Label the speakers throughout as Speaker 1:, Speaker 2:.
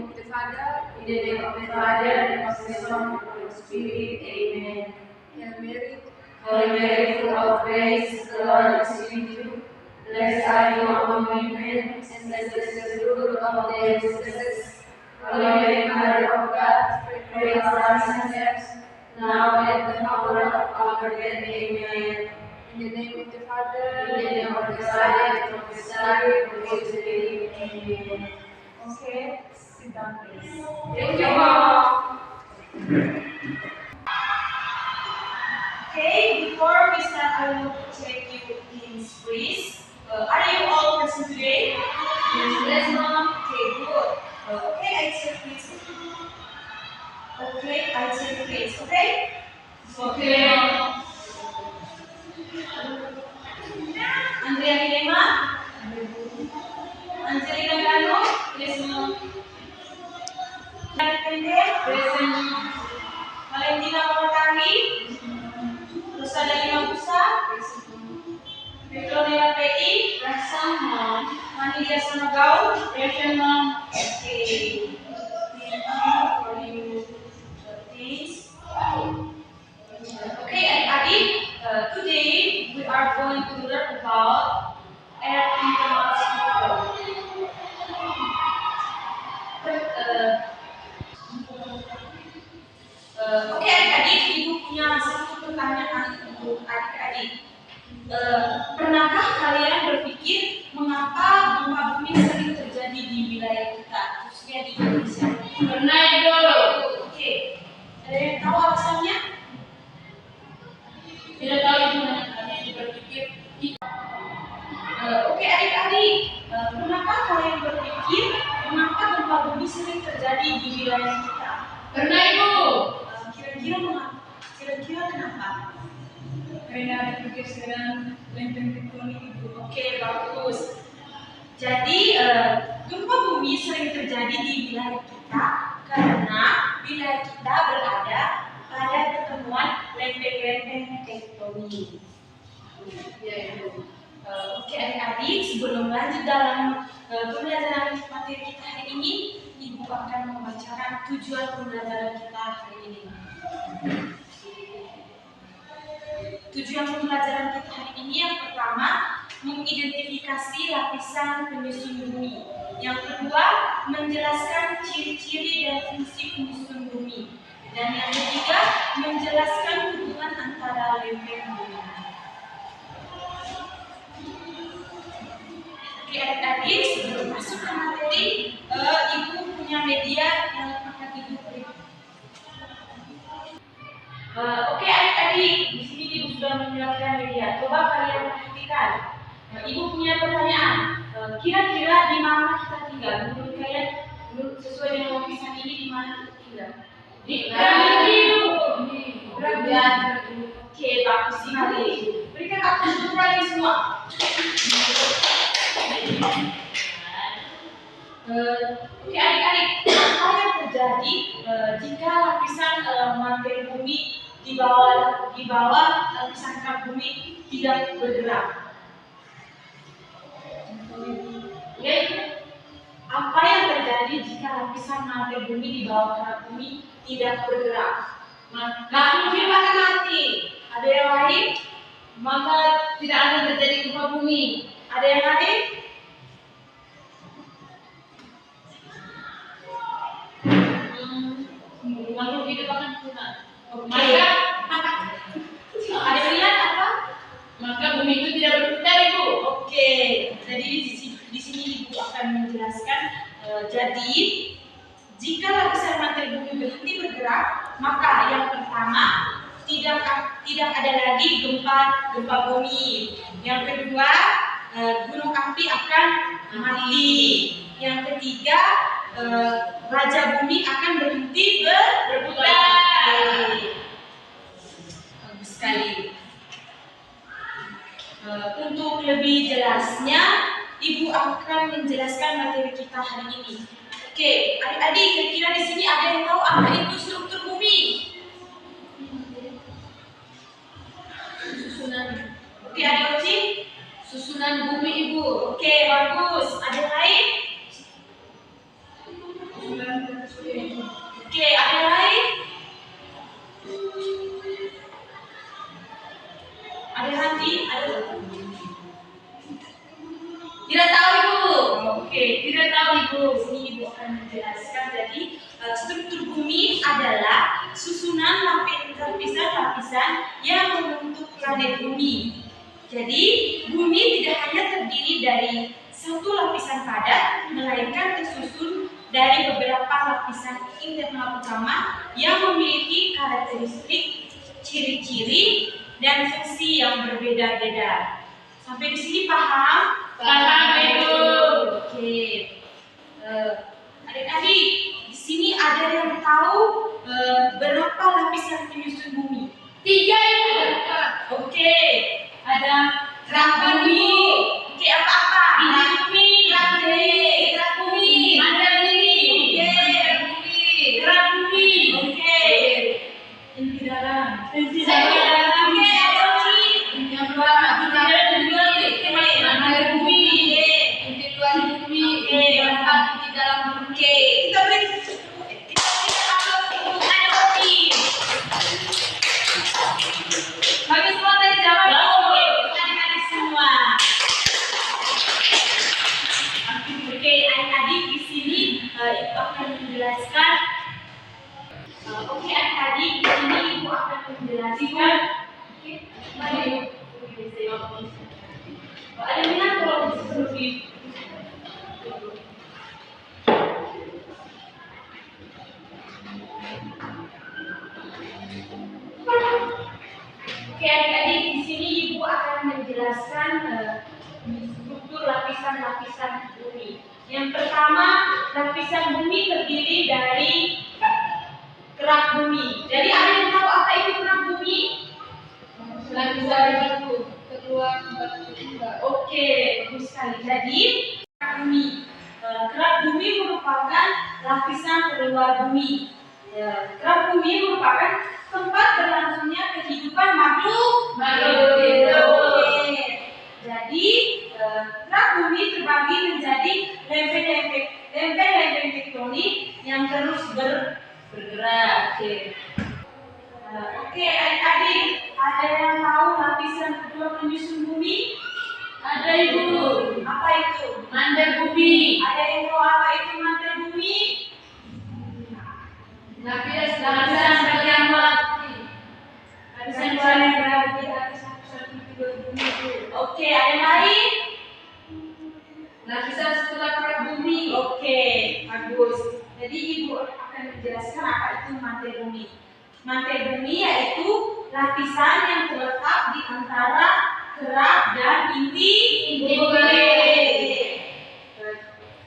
Speaker 1: of the Father, in the name of the Father, and of the Son, and of the Spirit. Amen. Hail Mary,
Speaker 2: Holy Mary, full of grace, the Lord is with you. Blessed are you among women, and blessed is the fruit of thy womb, Jesus. Holy Mary, Mother of God, pray for us sinners, now and at the hour of our death. Amen.
Speaker 1: in the name of the Father,
Speaker 2: In the name of the Father, and of the Son, and of the Spirit. Amen.
Speaker 1: Okay, sit down, please.
Speaker 2: Thank you, Mom.
Speaker 3: Okay, before we start, I want to take you in please. Are you all present today?
Speaker 2: Yes, Mom.
Speaker 3: Okay, good. Okay, I take please. Okay, I take please. Okay?
Speaker 2: Okay, Mom.
Speaker 3: Andrea Hilema? Angelina Gano?
Speaker 2: Yes, Mom.
Speaker 3: Depende?
Speaker 2: Present, Mom.
Speaker 3: Valentina Pamotani? Rosa Dalima Busa? Petronella PI?
Speaker 2: Present, Mom.
Speaker 3: Manidia Sanagau?
Speaker 2: Present, Mom.
Speaker 3: Okay. Thank you for you. Please. Okay, adik-adik, today we are going to learn about air internal cycle. Oke, adik-adik, ibu punya satu pertanyaan untuk adik-adik. Pernahkah kalian berpikir mengapa gempa bumi sering terjadi di wilayah kita, khususnya di Indonesia?
Speaker 2: Pernah, Ibu.
Speaker 3: Oke, ada yang tahu alasannya?
Speaker 2: Tidak tahu, Ibu, hanya berpikir.
Speaker 3: Oke, adik-adik, pernahkah kalian berpikir mengapa gempa bumi sering terjadi di wilayah kita?
Speaker 2: Pernah, Ibu.
Speaker 3: Kira-kira mengapa? Kira-kira kenapa?
Speaker 1: Karena ada pergeseran lempeng tektonik, Ibu.
Speaker 3: Oke, bagus. Jadi, gempa bumi sering terjadi di wilayah kita karena wilayah kita berada pada pertemuan lempeng-lempeng tektonik.
Speaker 2: Ya, Ibu.
Speaker 3: Oke, adik-adik, sebelum lanjut dalam pembelajaran materi kita hari ini, Ibu akan membacakan tujuan pembelajaran kita hari ini. Tujuan pembelajaran kita hari ini yang pertama, mengidentifikasi lapisan penyusun bumi. Yang kedua, menjelaskan ciri-ciri dan fungsi penyusun bumi. Dan yang ketiga, menjelaskan hubungan antara lempeng bumi. Oke, adik-adik, sebelum masuk ke materi, Ibu punya media yang akan Ibu beri. Oke, adik-adik, di sini Ibu sudah menjelaskan media. Coba kalian perhatikan. Ibu punya pertanyaan. Kira-kira di mana kita tinggal? Menurut kalian, sesuai dengan lapisan ini, di mana kita tinggal?
Speaker 2: Di Langit Biru.
Speaker 3: Perabian. Oke, bagus sekali. Berikan aku semuanya semua. Oke, adik-adik, apa yang terjadi jika lapisan materi bumi di bawah lapisan kap bumi tidak bergerak? Ya, apa yang terjadi jika lapisan materi bumi di bawah kap bumi tidak bergerak?
Speaker 2: Makhluk hidup akan mati.
Speaker 3: Ada yang lain?
Speaker 2: Maka tidak akan terjadi gempa bumi.
Speaker 3: Ada yang lain?
Speaker 2: Makhluk hidup akan punah.
Speaker 3: Maka ada yang lihat apa?
Speaker 2: Maka bumi itu tidak berputar, Ibu.
Speaker 3: Oke, jadi di sini Ibu akan menjelaskan. Jadi jika lapisan materi bumi berhenti bergerak, maka yang pertama tidak ada lagi gempa bumi. Yang kedua, gunung api akan mati. Yang ketiga, raja bumi akan berhenti berputar. Bagus sekali. Untuk lebih jelasnya, Ibu akan menjelaskan materi kita hari ini. Oke, adik-adik, kira-kira di sini ada yang tahu apa itu struktur bumi?
Speaker 2: Susunan.
Speaker 3: Oke, adik Oci?
Speaker 2: Susunan bumi, Ibu.
Speaker 3: Oke, bagus. Ada yang lain?
Speaker 1: Susunan
Speaker 3: sini Ibu akan menjelaskan. Jadi struktur bumi adalah susunan lapisan-lapisan yang membentuk planet bumi. Jadi bumi tidak hanya terdiri dari satu lapisan padat, melainkan tersusun dari beberapa lapisan internal utama yang memiliki karakteristik, ciri-ciri, dan fungsi yang berbeda-beda. Sampai di sini paham?
Speaker 2: Paham, Ibu.
Speaker 3: Oke. Adik-adik, di sini ada yang tahu berapa lapisan penyusun bumi?
Speaker 2: 3, Ibu.
Speaker 3: Oke. Ada
Speaker 2: Kerak bumi.
Speaker 3: Oke, apa-apa?
Speaker 2: Biji bumi.
Speaker 3: Kerak bumi. Kerak bumi.
Speaker 2: Mandar bumi.
Speaker 3: Oke.
Speaker 2: Mandar bumi. Kerak bumi.
Speaker 3: Oke. Inti dalam.
Speaker 2: Inti dalam.
Speaker 3: Oke, ada lagi.
Speaker 2: Yang kedua, kerak bumi. Mandar bumi. Inti luar bumi. Inti keempat, inti dalam bumi.
Speaker 3: Oke, kita beri upload ada lagi.
Speaker 2: Bagi semua tadi jawab.
Speaker 3: Oke, adik-adik semua. Oke, adik-adik di sini Ibu akan menjelaskan. Oke, adik-adik di sini Ibu akan menjelaskan. Oke, mari. Ada minat kalau seperti Oke, adik-adik di sini Ibu akan menjelaskan struktur lapisan-lapisan bumi. Yang pertama, lapisan bumi terdiri dari kerak bumi. Jadi ada yang tahu apa itu kerak bumi?
Speaker 2: Lapisan batu. Kedua, batu.
Speaker 3: Oke, bagus sekali. Jadi kerak bumi. Kerak bumi merupakan lapisan terluar bumi. Kerak bumi merupakan tempat berlangsungnya kehidupan makhluk hidup. Jadi kerak bumi terbagi menjadi lempeng-lempeng tektonik yang terus bergerak. Oke, adik-adik, ada yang tahu lapisan kedua penyusun bumi?
Speaker 2: Ada, Ibu.
Speaker 3: Apa itu?
Speaker 2: Mandar bumi.
Speaker 3: Ada yang tahu apa itu mantel bumi?
Speaker 2: Lapisan bagian bawah.
Speaker 3: Lapisan luar yang berada di atas lapisan kedua bumi. Oke, ada yang lain?
Speaker 2: Lapisan setelah kerak bumi.
Speaker 3: Oke, bagus. Jadi Ibu akan menjelaskan apa itu mantel bumi. Mantel bumi yaitu lapisan yang terletak di antara kerak dan inti bumi.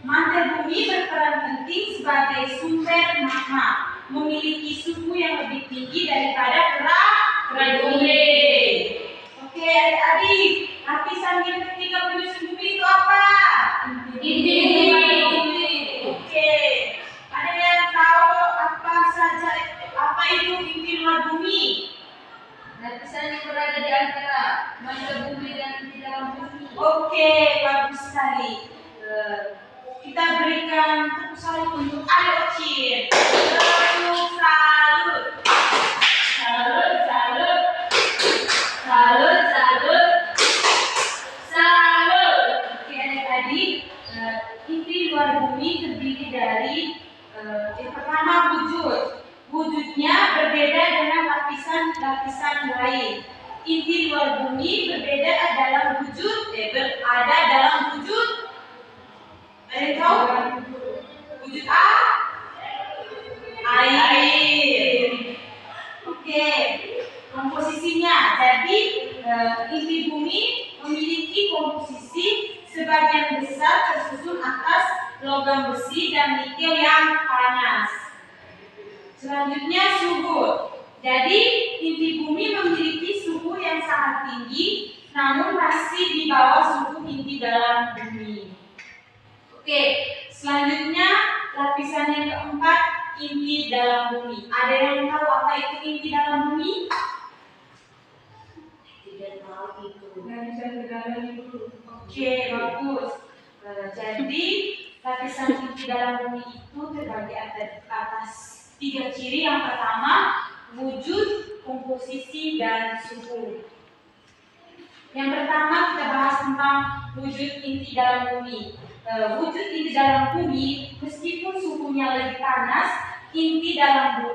Speaker 3: Mantel bumi berperan penting sebagai sumber magma, memiliki suhu yang lebih tinggi daripada kerak bumi. Oke, adik-adik, lapisan yang ketiga penyusun bumi itu apa?
Speaker 2: Inti bumi.
Speaker 3: Oke, ada yang tahu apa itu inti luar bumi?
Speaker 2: Lapisan yang berada di antara mandar bumi dan inti dalam bumi.
Speaker 3: Oke, bagus sekali. Kita berikan tepuk salut untuk adik Ocin. Salut, salut. Salut, salut. Salut, salut. Salut. Oke, adik-adik, inti luar bumi terdiri dari yang pertama wujud. Wujudnya berbeda dengan lapisan-lapisan lain. Inti luar bumi berbeda dalam wujud, ada dalam wujud. Ada yang tahu? Wujud air. Oke, komposisinya. Jadi inti bumi memiliki komposisi sebagian besar tersusun atas logam besi dan nikel yang panas. Selanjutnya suhu. Jadi inti bumi memiliki suhu yang sangat tinggi, namun masih di bawah suhu inti dalam bumi. Oke, selanjutnya lapisan yang keempat, inti dalam bumi. Ada yang tahu apa itu inti dalam bumi? Tidak tahu itu. Oke, bagus. Jadi lapisan inti dalam bumi itu terbagi atas 3 ciri. Yang pertama, wujud, komposisi, dan suhu. Yang pertama kita bahas tentang wujud inti dalam bumi. Wujud inti dalam bumi mesti suhunya lebih panas, inti dalam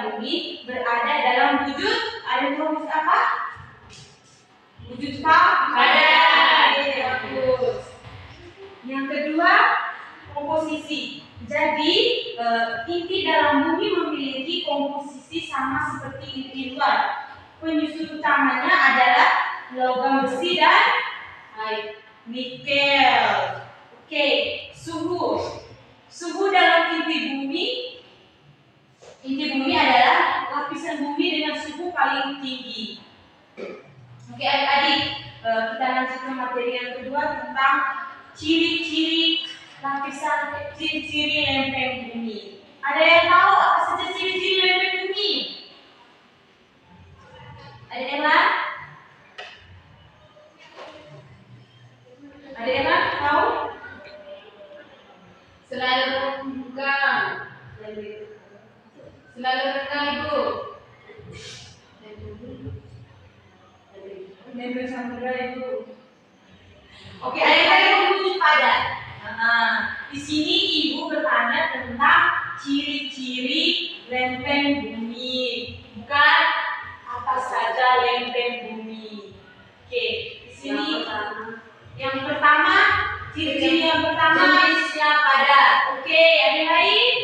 Speaker 3: bumi berada dalam wujud, ada wujud apa? Wujud padat. Bagus. Yang kedua, komposisi. Jadi inti dalam bumi memiliki komposisi sama seperti inti luar. Penyusun utamanya adalah logam besi dan nikel. Oke, suhu dalam inti bumi adalah lapisan bumi dengan suhu paling tinggi. Oke, adik-adik, kita lanjut ke materi yang kedua tentang ciri-ciri lempeng bumi. Ada yang tahu apa saja ciri-ciri lempeng bumi? Ada yang lain? Ada yang lain tahu?
Speaker 2: Selalu renggang. Selalu renggang, Ibu.
Speaker 3: Lempeng samudera itu. Oke, ada yang wujud padat. Di sini Ibu bertanya tentang ciri-ciri lempeng bumi, bukan apa saja lempeng bumi. Oke, di sini yang pertama, ciri-ciri yang pertama jenisnya padat. Oke, ada yang lain?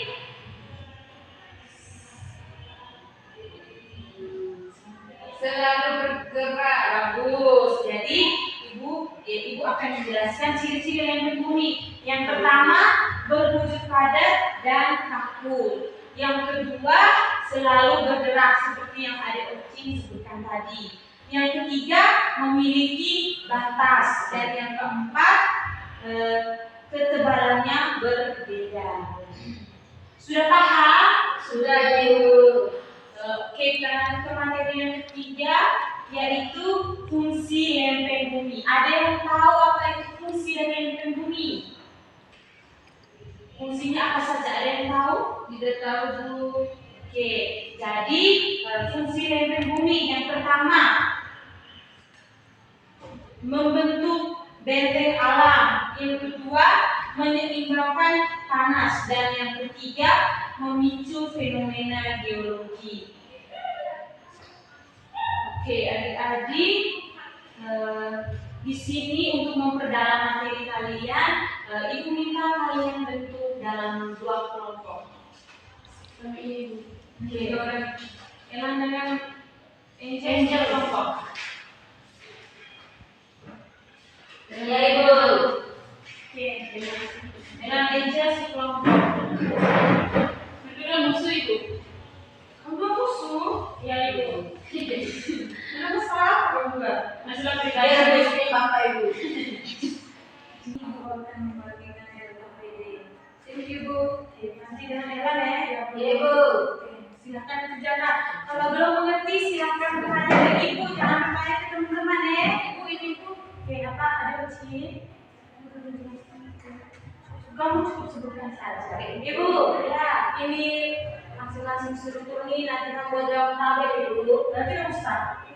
Speaker 2: Selalu bergerak.
Speaker 3: Bagus. Jadi Ibu akan menjelaskan ciri-ciri lempeng bumi. Yang pertama, berwujud padat dan kaku. Yang kedua, selalu bergerak seperti yang Adik Ocin sebutkan tadi. Yang ketiga, memiliki batas. Dan yang keempat, ketebalannya berbeda. Sudah paham?
Speaker 2: Sudah, Ibu.
Speaker 3: Oke, kita lanjut ke materi yang ketiga, yaitu fungsi lempeng bumi. Ada yang tahu apa itu fungsi dari lempeng bumi? Fungsinya apa saja? Ada yang tahu?
Speaker 2: Tidak tahu, Bu.
Speaker 3: Oke, jadi fungsi lempeng bumi yang pertama, membentuk benteng alam. Yang kedua, menyeimbangkan panas. Dan yang ketiga, memicu fenomena geologi. Oke, adik-adik, di sini untuk memperdalam materi kalian, Ibu minta kalian bentuk dalam 2 kelompok. Oke, Elan dengan Angel kelompok.
Speaker 2: Ya, Ibu.
Speaker 3: Oke, Elan Angel sekelompok.
Speaker 2: Berdua musuh, Ibu.
Speaker 3: Kamu musuh? Ya, Ibu. Kenapa salah apa enggak?
Speaker 2: Masalah
Speaker 3: Saya
Speaker 2: pribadi.
Speaker 3: biasanya Bapak Ibu. Ibu akan membagikan LKPD. Thank you, Bu. Nanti dengan Elan ya.
Speaker 2: Ya, Ibu.
Speaker 3: Silakan kerjakan. Kalau belum mengerti, silakan bertanya ke Ibu. Jangan bertanya ke teman-teman ya. Ibu, ini Bu. Oke, apa ada ujian? Kamu cukup sebutkan saja. Ibu, ya, ini masing-masing suruh turunin. Nanti kamu jawab tabel, Ibu. Berarti kamu start.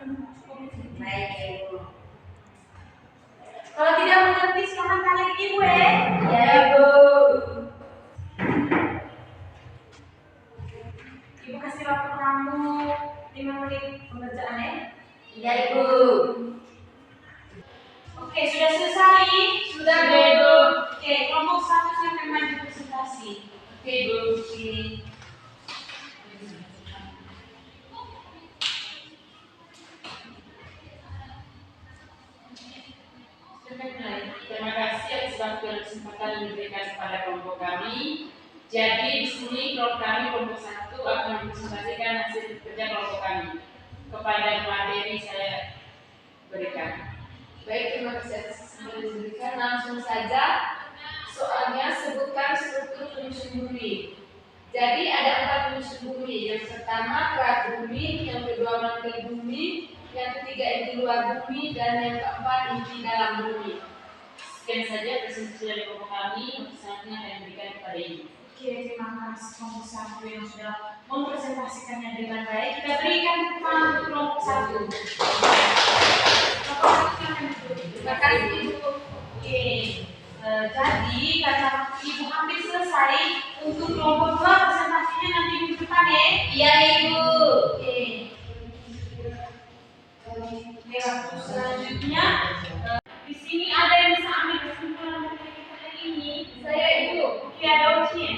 Speaker 2: Baik, Ibu.
Speaker 3: Kalau tidak mengerti, silakan tanya ke Ibu ya.
Speaker 2: Ya, Ibu.
Speaker 3: Ibu kasih waktu kamu 5 menit pengerjaannya.
Speaker 2: Ya, Ibu.
Speaker 3: Oke, sudah selesai?
Speaker 2: Sudah, Ibu.
Speaker 3: Oke, kelompok 1 silakan maju presentasi.
Speaker 2: Oke, Ibu. Sini.
Speaker 4: Terima kasih atas waktu dan kesempatan yang diberikan kepada kelompok kami. Jadi di sini kelompok 1 akan mempresentasikan hasil kerja kelompok kami kepada materi saya berikan.
Speaker 2: Baik, terima kasih atas kesempatan yang diberikan. Langsung saja, soalnya sebutkan struktur penyusun bumi. Jadi ada 4 penyusun bumi. Yang pertama kerak bumi, yang kedua mantel bumi, yang ketiga inti luar bumi, dan yang keempat inti dalam bumi.
Speaker 4: Sekian saja presentasi dari kelompok kami. Selanjutnya akan diberikan kepada Ibu.
Speaker 3: Oke, terima kasih kelompok 1 yang sudah mempresentasikannya dengan baik. Kita berikan kepada kelompok 1. Kelompok 1 silakan duduk.
Speaker 2: Terima kasih, Ibu.
Speaker 3: Oke, Jadi karena Ibu hampir selesai untuk kelompok 2 presentasinya nanti minggu depan ya.
Speaker 2: Iya Ibu.
Speaker 3: Oke. Waktu selanjutnya di sini ada yang bisa ambil kesimpulan dari kita hari ini.
Speaker 2: Saya Ibu.
Speaker 3: Oke, ada ujian.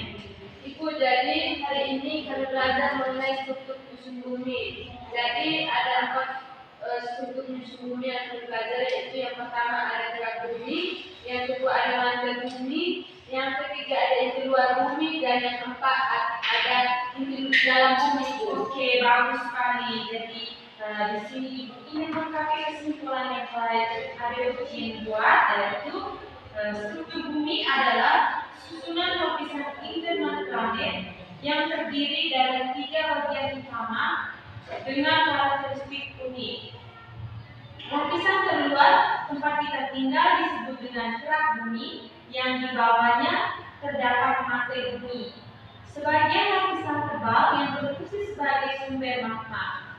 Speaker 2: Ibu, jadi hari ini kami belajar mengenai struktur musuh bumi. Jadi ada 4 struktur musuh bumi yang kami pelajari, yaitu yang pertama ada gerak bumi, yang kedua ada mantel bumi, yang ketiga ada inti luar bumi, dan yang keempat ada inti dalam bumi.
Speaker 3: Oke, bagus sekali. Jadi di sini Ibu ingin melengkapi kesimpulan yang baik. Ada ujian buat, yaitu struktur bumi adalah susunan lapisan internal planet yang terdiri dari 3 bagian utama dengan karakteristik unik. Lapisan terluar tempat kita tinggal disebut dengan kerak bumi, yang di bawahnya terdapat mantel bumi. Sebagian lapisan tebal yang berfungsi sebagai sumber magma.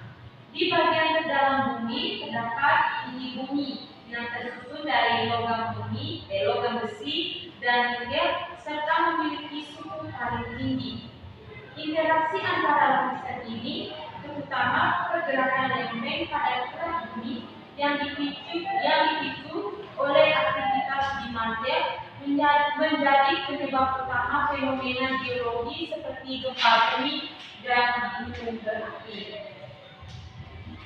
Speaker 3: Di bagian terdalam bumi terdapat inti bumi yang tersusun dari logam besi dan nikel serta memiliki suhu paling tinggi. Interaksi antara lapisan ini, terutama pergerakan elemen pada kerak bumi yang dipicu oleh aktivitas di mantel, menjadi penyebab utama fenomena geologi seperti gempa bumi dan gunung berapi.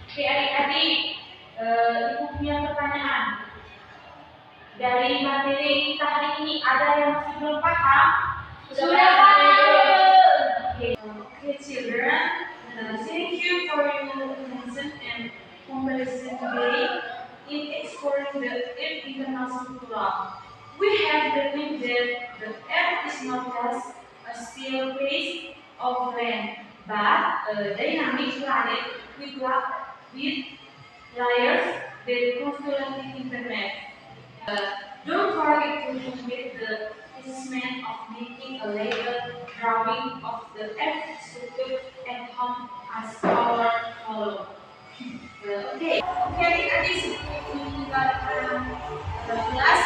Speaker 3: Oke adik-adik, Ibu punya pertanyaan. Dari materi kita hari ini ada yang masih belum paham?
Speaker 2: Sudah paham.
Speaker 3: Okay, children, thank you for your attention and comparison today in exploring the Earth international law. We have learned that the Earth is not just a still piece of land, but a dynamic planet with layers that constantly interact. Don't forget to complete the assessment of making a layer drawing of the Earth structure at home as our follow. Oke, adik-adik sebelum meninggalkan kelas,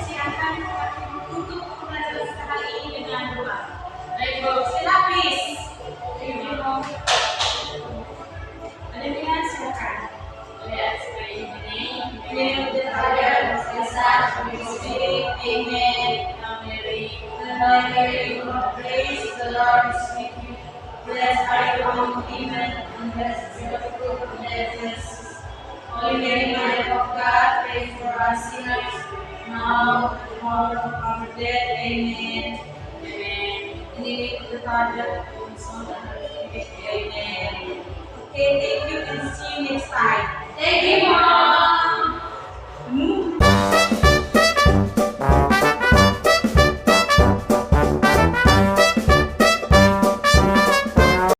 Speaker 3: silakan tutup pembelajaran kali ini dengan doa. Baik, silapis. Ada pilihan silakan.
Speaker 4: Lihat seperti ini.
Speaker 3: Name of the Father, the Son, and the Spirit. Amen. Mary, full of grace, the Lord is with you. Blessed are you among women, and blessed is the fruit of thy womb. Holy Mary, Mother of God, pray for us sinners, now and at the hour of our death. Amen. In the name of the Father, and the Son, and the Spirit. Amen. Okay, thank you, and see you next time.
Speaker 2: Thank you, Mom.